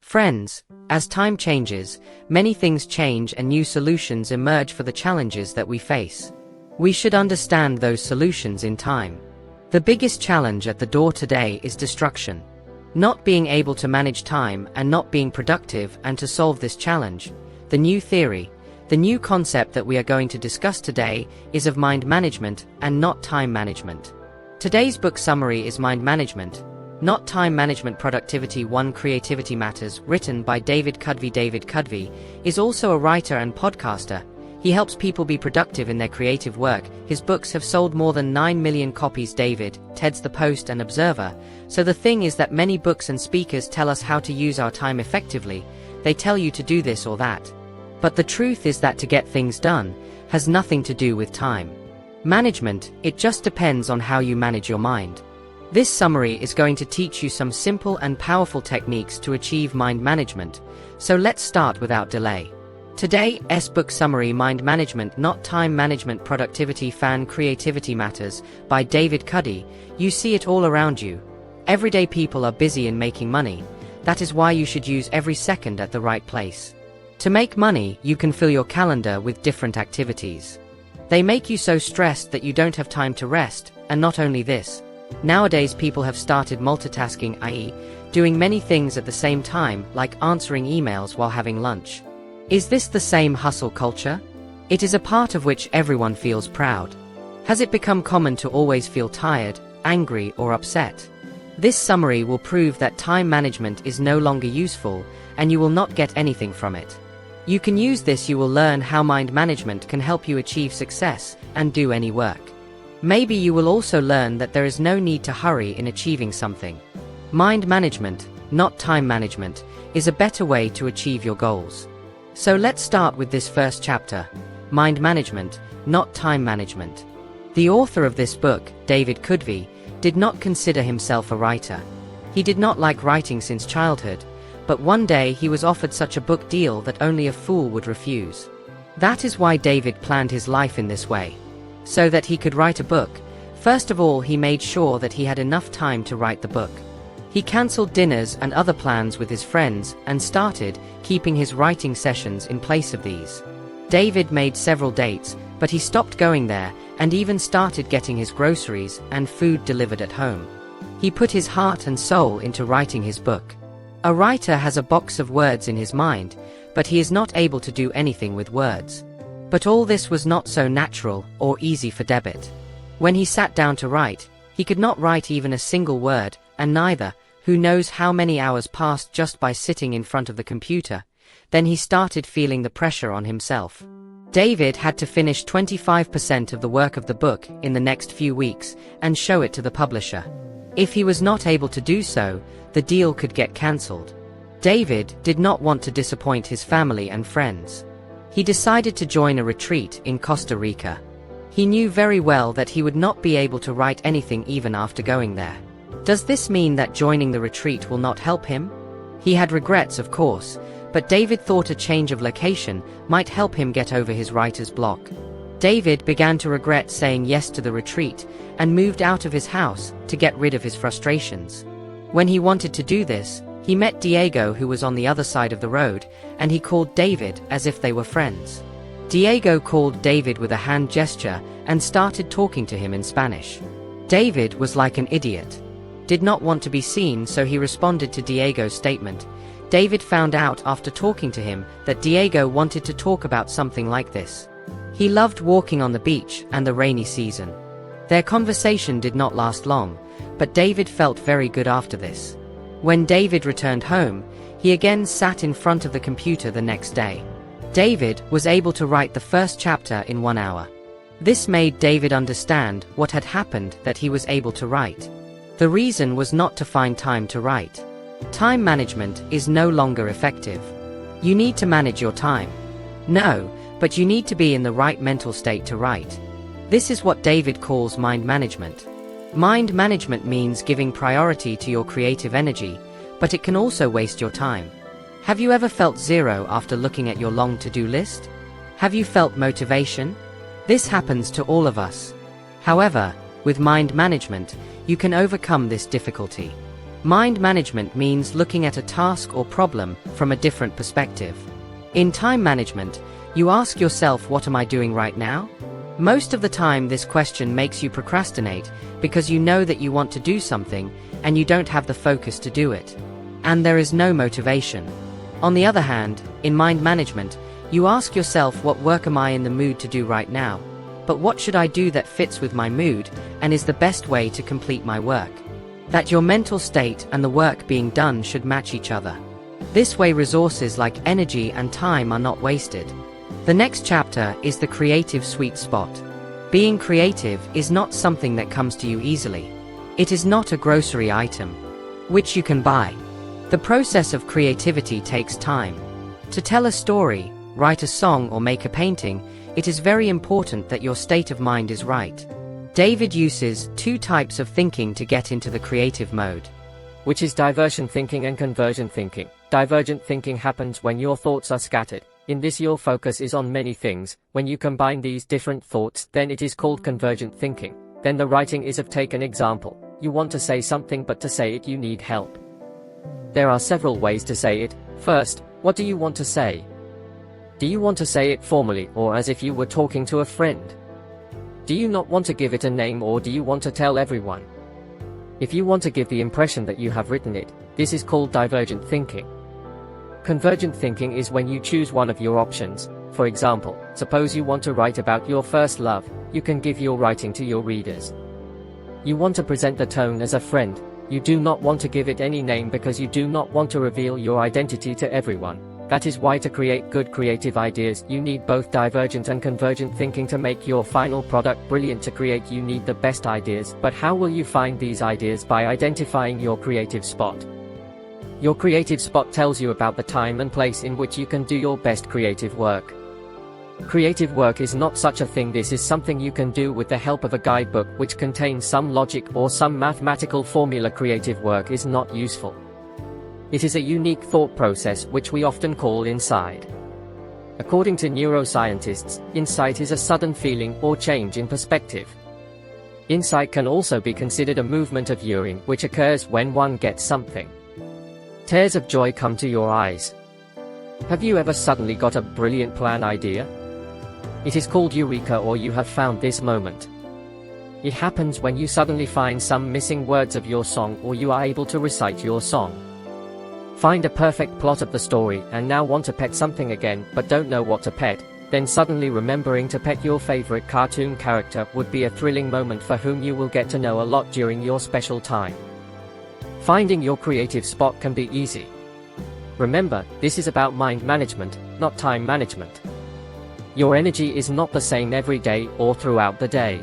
Friends, as time changes, many things change and new solutions emerge for the challenges that we face. We should understand those solutions in time. The biggest challenge at the door today is destruction. Not being able to manage time and not being productive, and to solve this challenge, the new theory, the new concept that we are going to discuss today is of mind management and not time management. Today's book summary is Mind Management, Not Time Management Productivity 1 Creativity Matters, written by David Cudvey. David Cudvey is also a writer and podcaster. He helps people be productive in their creative work. His books have sold more than 9 million copies. David, TED's The Post and Observer. So the thing is that many books and speakers tell us how to use our time effectively. They tell you to do this or that. But the truth is that to get things done has nothing to do with time management. It just depends on how you manage your mind. This summary is going to teach you some simple and powerful techniques to achieve mind management. So let's start without delay. Today's book summary: Mind Management, Not Time Management Productivity Fan Creativity Matters by David Cudvey. You see it all around you. Everyday people are busy in making money. That is why you should use every second at the right place. To make money, you can fill your calendar with different activities. They make you so stressed that you don't have time to rest, and not only this. Nowadays people have started multitasking, i.e., doing many things at the same time, like answering emails while having lunch. Is this the same hustle culture? It is a part of which everyone feels proud. Has it become common to always feel tired, angry, or upset? This summary will prove that time management is no longer useful, and you will not get anything from it. You can use this. You will learn how mind management can help you achieve success and do any work. Maybe you will also learn that there is no need to hurry in achieving something. Mind management, not time management, is a better way to achieve your goals. So let's start with this first chapter: Mind Management, Not Time Management. The author of this book, David Cudvey, did not consider himself a writer. He did not like writing since childhood, but one day he was offered such a book deal that only a fool would refuse. That is why David planned his life in this way. So that he could write a book, first of all he made sure that he had enough time to write the book. He cancelled dinners and other plans with his friends and started keeping his writing sessions in place of these. David made several dates, but he stopped going there and even started getting his groceries and food delivered at home. He put his heart and soul into writing his book. A writer has a box of words in his mind, but he is not able to do anything with words. But all this was not so natural or easy for David. When he sat down to write, he could not write even a single word, and neither, who knows how many hours passed just by sitting in front of the computer. Then he started feeling the pressure on himself. David had to finish 25% of the work of the book in the next few weeks and show it to the publisher. If he was not able to do so, the deal could get cancelled. David did not want to disappoint his family and friends. He decided to join a retreat in Costa Rica. He knew very well that he would not be able to write anything even after going there. Does this mean that joining the retreat will not help him? He had regrets, of course, but David thought a change of location might help him get over his writer's block. David began to regret saying yes to the retreat and moved out of his house to get rid of his frustrations. When he wanted to do this, he met Diego, who was on the other side of the road, and he called David as if they were friends. Diego called David with a hand gesture and started talking to him in Spanish. David was like an idiot. Did not want to be seen, so he responded to Diego's statement. David found out after talking to him that Diego wanted to talk about something like this. He loved walking on the beach and the rainy season. Their conversation did not last long, but David felt very good after this. When David returned home, he again sat in front of the computer the next day. David was able to write the first chapter in 1 hour. This made David understand what had happened, that he was able to write. The reason was not to find time to write. Time management is no longer effective. You need to manage your time. No, but you need to be in the right mental state to write. This is what David calls mind management. Mind management means giving priority to your creative energy, but it can also waste your time. Have you ever felt zero after looking at your long to-do list? Have you felt motivation? This happens to all of us. However, with mind management, you can overcome this difficulty. Mind management means looking at a task or problem from a different perspective. In time management, you ask yourself, what am I doing right now? Most of the time this question makes you procrastinate because you know that you want to do something and you don't have the focus to do it. And there is no motivation. On the other hand, in mind management, you ask yourself, what work am I in the mood to do right now? But what should I do that fits with my mood and is the best way to complete my work? That your mental state and the work being done should match each other. This way resources like energy and time are not wasted. The next chapter is the creative sweet spot. Being creative is not something that comes to you easily. It is not a grocery item, which you can buy. The process of creativity takes time. To tell a story, write a song or make a painting, it is very important that your state of mind is right. David uses 2 types of thinking to get into the creative mode, which is divergent thinking and convergent thinking. Divergent thinking happens when your thoughts are scattered. In this, your focus is on many things. When you combine these different thoughts, then it is called convergent thinking. Then the writing is of, take an example. You want to say something, but to say it you need help. There are several ways to say it. First, what do you want to say? Do you want to say it formally or as if you were talking to a friend? Do you not want to give it a name, or do you want to tell everyone? If you want to give the impression that you have written it, this is called divergent thinking. Convergent thinking is when you choose one of your options. For example, suppose you want to write about your first love, you can give your writing to your readers. You want to present the tone as a friend. You do not want to give it any name because you do not want to reveal your identity to everyone. That is why to create good creative ideas, you need both divergent and convergent thinking to make your final product brilliant. To create, you need the best ideas, but how will you find these ideas? By identifying your creative spot. Your creative spot tells you about the time and place in which you can do your best creative work. Creative work is not such a thing. This is something you can do with the help of a guidebook which contains some logic or some mathematical formula. Creative work is not useful. It is a unique thought process which we often call insight. According to neuroscientists, insight is a sudden feeling or change in perspective. Insight can also be considered a movement of urine which occurs when one gets something. Tears of joy come to your eyes. Have you ever suddenly got a brilliant plan idea? It is called eureka, or you have found this moment. It happens when you suddenly find some missing words of your song, or you are able to recite your song. Find a perfect plot of the story and now want to pet something again but don't know what to pet. Then suddenly remembering to pet your favorite cartoon character would be a thrilling moment for whom you will get to know a lot during your special time. Finding your creative spot can be easy. Remember, this is about mind management, not time management. Your energy is not the same every day or throughout the day.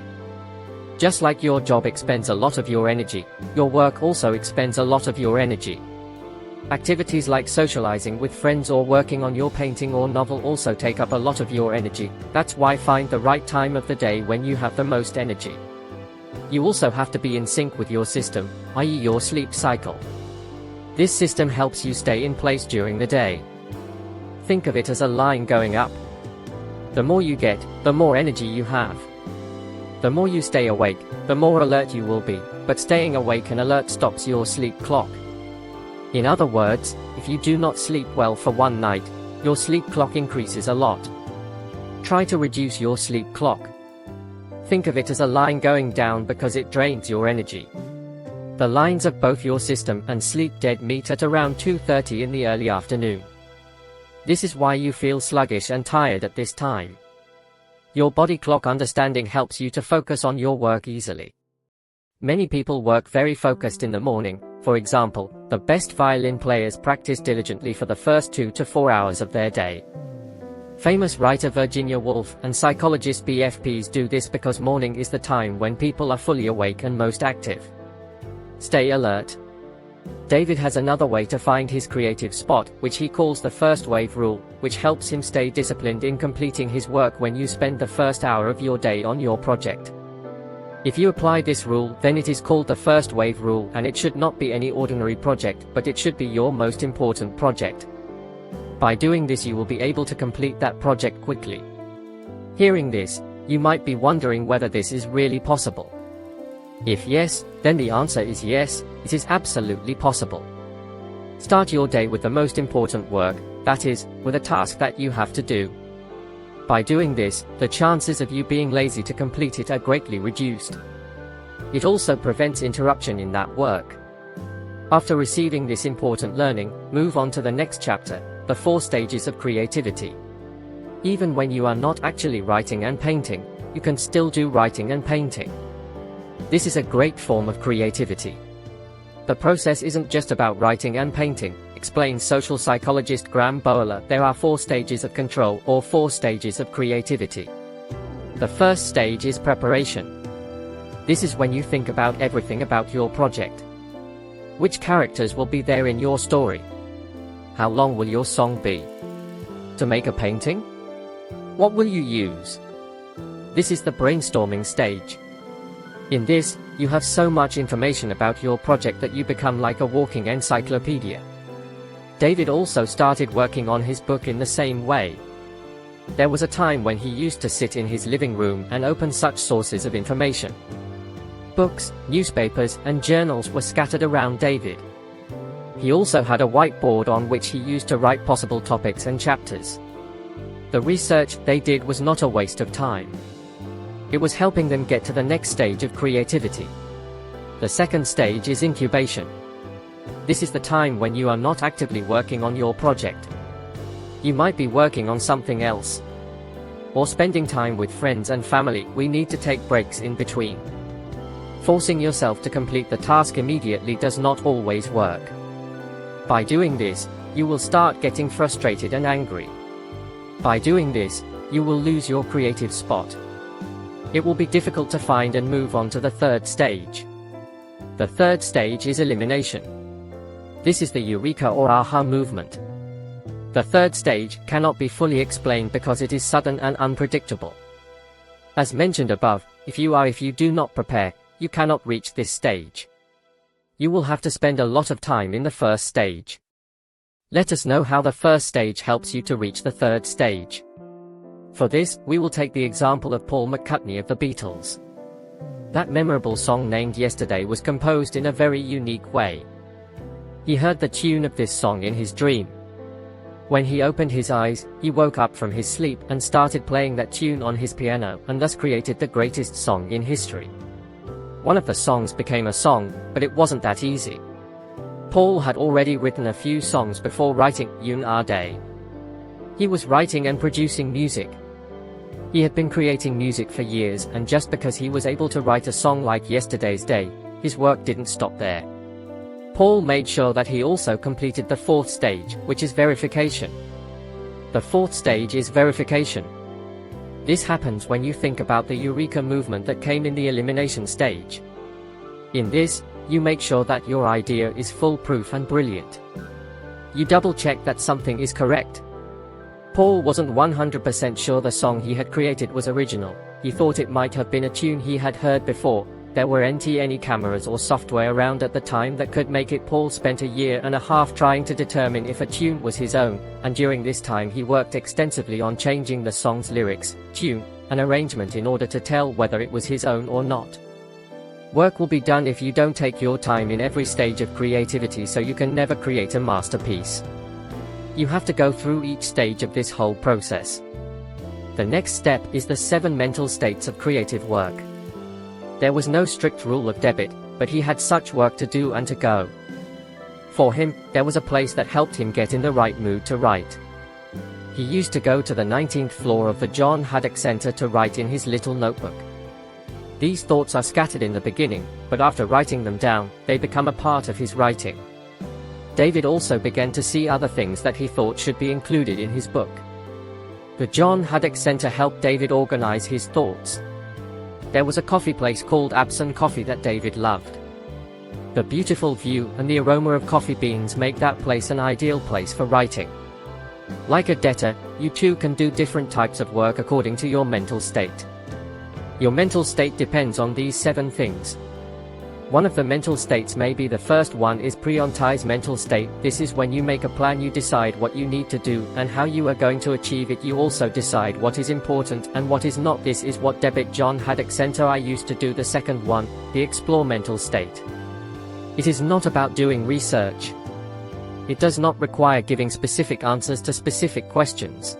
Just like your job expends a lot of your energy, your work also expends a lot of your energy. Activities like socializing with friends or working on your painting or novel also take up a lot of your energy. That's why find the right time of the day when you have the most energy. You also have to be in sync with your system, i.e. your sleep cycle. This system helps you stay in place during the day. Think of it as a line going up. The more you get, the more energy you have. The more you stay awake, the more alert you will be, but staying awake and alert stops your sleep clock. In other words, if you do not sleep well for one night, your sleep clock increases a lot. Try to reduce your sleep clock. Think of it as a line going down because it drains your energy. The lines of both your system and sleep dead meet at around 2:30 in the early afternoon. This is why you feel sluggish and tired at this time. Your body clock understanding helps you to focus on your work easily. Many people work very focused in the morning. For example, the best violin players practice diligently for the first 2 to 4 hours of their day. Famous writer Virginia Woolf and psychologist BFPs do this because morning is the time when people are fully awake and most active. Stay alert. David has another way to find his creative spot, which he calls the first wave rule, which helps him stay disciplined in completing his work when you spend the first hour of your day on your project. If you apply this rule, then it is called the first wave rule, and it should not be any ordinary project, but it should be your most important project. By doing this, you will be able to complete that project quickly. Hearing this, you might be wondering whether this is really possible. If yes, then the answer is yes, it is absolutely possible. Start your day with the most important work, that is, with a task that you have to do. By doing this, the chances of you being lazy to complete it are greatly reduced. It also prevents interruption in that work. After receiving this important learning, move on to the next chapter, the 4 stages of creativity. Even when you are not actually writing and painting, you can still do writing and painting. This is a great form of creativity. The process isn't just about writing and painting, explains social psychologist Graham Bowler. There are 4 stages of control, or 4 stages of creativity. The first stage is preparation. This is when you think about everything about your project. Which characters will be there in your story? How long will your song be? To make a painting? What will you use? This is the brainstorming stage. In this, you have so much information about your project that you become like a walking encyclopedia. David also started working on his book in the same way. There was a time when he used to sit in his living room and open such sources of information. Books, newspapers, and journals were scattered around David. He also had a whiteboard on which he used to write possible topics and chapters. The research they did was not a waste of time. It was helping them get to the next stage of creativity. The second stage is incubation. This is the time when you are not actively working on your project. You might be working on something else, or spending time with friends and family. We need to take breaks in between. Forcing yourself to complete the task immediately does not always work. By doing this, you will start getting frustrated and angry. By doing this, you will lose your creative spot. It will be difficult to find and move on to the third stage. The third stage is elimination. This is the eureka or aha movement. The third stage cannot be fully explained because it is sudden and unpredictable. As mentioned above, if you do not prepare, you cannot reach this stage. You will have to spend a lot of time in the first stage. Let us know how the first stage helps you to reach the third stage. For this, we will take the example of Paul McCartney of the Beatles. That memorable song named Yesterday was composed in a very unique way. He heard the tune of this song in his dream. When he opened his eyes, he woke up from his sleep and started playing that tune on his piano, and thus created the greatest song in history. One of the songs became a song, but it wasn't that easy. Paul had already written a few songs before writing Yesterday. He was writing and producing music. He had been creating music for years, and just because he was able to write a song like Yesterday's Day, his work didn't stop there. Paul made sure that he also completed the fourth stage, which is verification. The fourth stage is verification. This happens when you think about the eureka movement that came in the elimination stage. In this, you make sure that your idea is foolproof and brilliant. You double-check that something is correct. Paul wasn't 100% sure the song he had created was original. He thought it might have been a tune he had heard before. There weren't any cameras or software around at the time that could make it. Paul spent a year and a half trying to determine if a tune was his own, and during this time he worked extensively on changing the song's lyrics, tune, and arrangement in order to tell whether it was his own or not. Work will be done if you don't take your time in every stage of creativity, so you can never create a masterpiece. You have to go through each stage of this whole process. The next step is the 7 mental states of creative work. There was no strict rule of debit, but he had such work to do and to go. For him, there was a place that helped him get in the right mood to write. He used to go to the 19th floor of the John Haddock Center to write in his little notebook. These thoughts are scattered in the beginning, but after writing them down, they become a part of his writing. David also began to see other things that he thought should be included in his book. The John Haddock Center helped David organize his thoughts. There was a coffee place called Abson Coffee that David loved. The beautiful view and the aroma of coffee beans make that place an ideal place for writing. Like a debtor, you too can do different types of work according to your mental state. Your mental state depends on these 7 things. One of the mental states, maybe the first one, is prioritized mental state. This is when you make a plan, you decide what you need to do and how you are going to achieve it. You also decide what is important and what is not. This is what Debit John had at center. I used to do the second one, the explore mental state. It is not about doing research. It does not require giving specific answers to specific questions.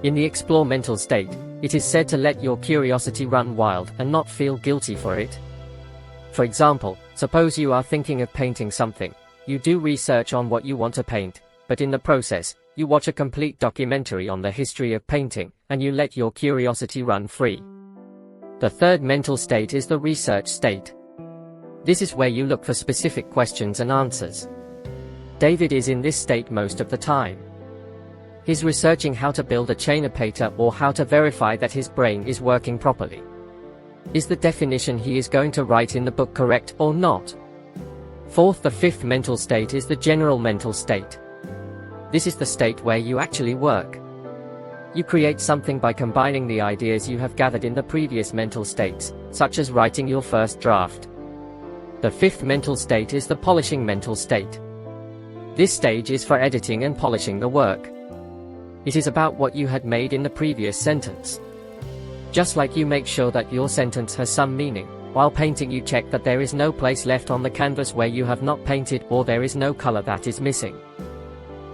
In the explore mental state, it is said to let your curiosity run wild and not feel guilty for it. For example, suppose you are thinking of painting something. You do research on what you want to paint, but in the process, you watch a complete documentary on the history of painting, and you let your curiosity run free. The third mental state is the research state. This is where you look for specific questions and answers. David is in this state most of the time. He's researching how to build a chainapator or how to verify that his brain is working properly. Is the definition he is going to write in the book correct or not? Fourth, the fifth mental state is the general mental state. This is the state where you actually work. You create something by combining the ideas you have gathered in the previous mental states, such as writing your first draft. The fifth mental state is the polishing mental state. This stage is for editing and polishing the work. It is about what you had made in the previous sentence. Just like you make sure that your sentence has some meaning, while painting you check that there is no place left on the canvas where you have not painted or there is no color that is missing,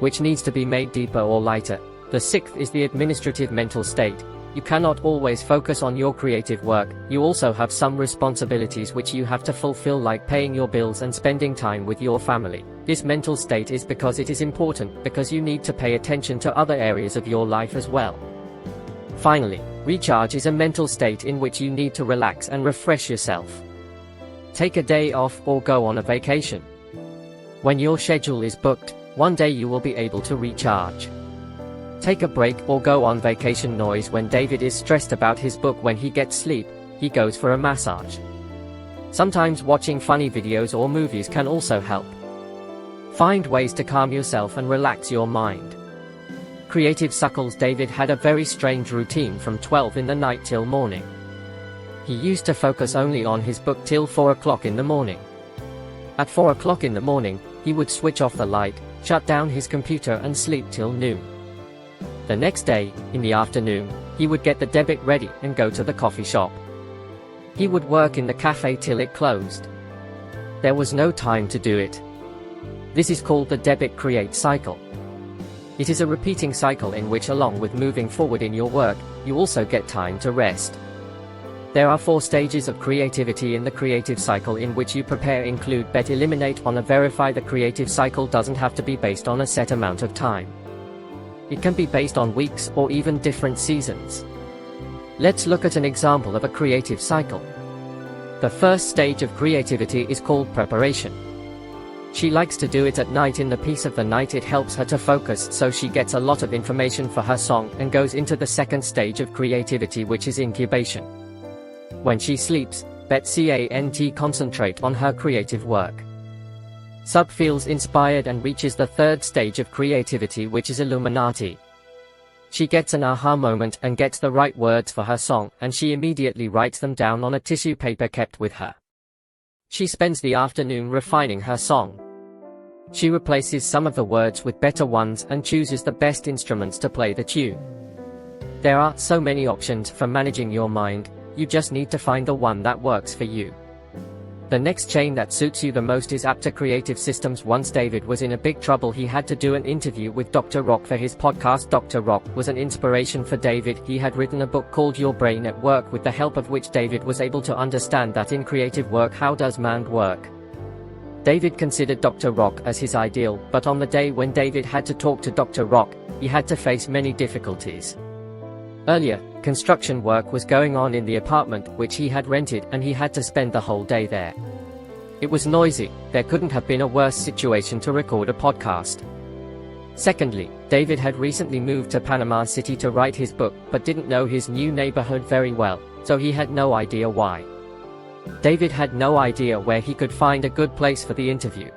which needs to be made deeper or lighter. The sixth is the administrative mental state. You cannot always focus on your creative work. You also have some responsibilities which you have to fulfill, like paying your bills and spending time with your family. This mental state is because it is important, because you need to pay attention to other areas of your life as well. Finally, recharge is a mental state in which you need to relax and refresh yourself. Take a day off or go on a vacation. When your schedule is booked, one day you will be able to recharge. Take a break or go on vacation. Noise. When David is stressed about his book, when he gets sleep, he goes for a massage. Sometimes watching funny videos or movies can also help. Find ways to calm yourself and relax your mind. Creative suckles. David had a very strange routine from 12 in the night till morning. He used to focus only on his book till 4 o'clock in the morning. At 4 o'clock in the morning, he would switch off the light, shut down his computer and sleep till noon. The next day, in the afternoon, he would get the debit ready and go to the coffee shop. He would work in the cafe till it closed. There was no time to do it. This is called the debit create cycle. It is a repeating cycle in which, along with moving forward in your work, you also get time to rest. There are 4 stages of creativity in the creative cycle in which you prepare: include, bet, eliminate, honor, verify. The creative cycle doesn't have to be based on a set amount of time. It can be based on weeks or even different seasons. Let's look at an example of a creative cycle. The first stage of creativity is called preparation. She likes to do it at night. In the peace of the night, it helps her to focus, so she gets a lot of information for her song and goes into the second stage of creativity, which is incubation. When she sleeps, can't concentrate on her creative work. Sub feels inspired and reaches the third stage of creativity, which is illuminati. She gets an aha moment and gets the right words for her song, and she immediately writes them down on a tissue paper kept with her. She spends the afternoon refining her song. She replaces some of the words with better ones and chooses the best instruments to play the tune. There are so many options for managing your mind. You just need to find the one that works for you. The next chain that suits you the most is Apta Creative Systems. Once David was in a big trouble. He had to do an interview with Dr. Rock for his podcast. Dr. Rock was an inspiration for David. He had written a book called Your Brain at Work, with the help of which David was able to understand that in creative work, how does mind work. David considered Dr. Rock as his ideal, but on the day when David had to talk to Dr. Rock, he had to face many difficulties. Earlier, construction work was going on in the apartment which he had rented, and he had to spend the whole day there. It was noisy. There couldn't have been a worse situation to record a podcast. Secondly, David had recently moved to Panama City to write his book, but didn't know his new neighborhood very well, so he had no idea why. David had no idea where he could find a good place for the interview.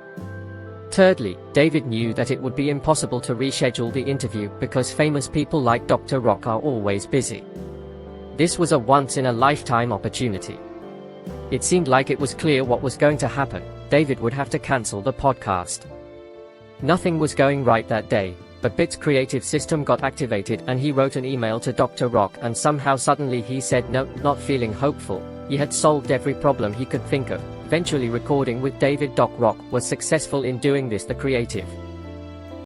Thirdly, David knew that it would be impossible to reschedule the interview because famous people like Dr. Rock are always busy. This was a once-in-a-lifetime opportunity. It seemed like it was clear what was going to happen. David would have to cancel the podcast. Nothing was going right that day, but Bit's creative system got activated and he wrote an email to Dr. Rock, and somehow suddenly he said no, not feeling hopeful. He had solved every problem he could think of. Eventually recording with David. Doc Rock was successful in doing this. The creative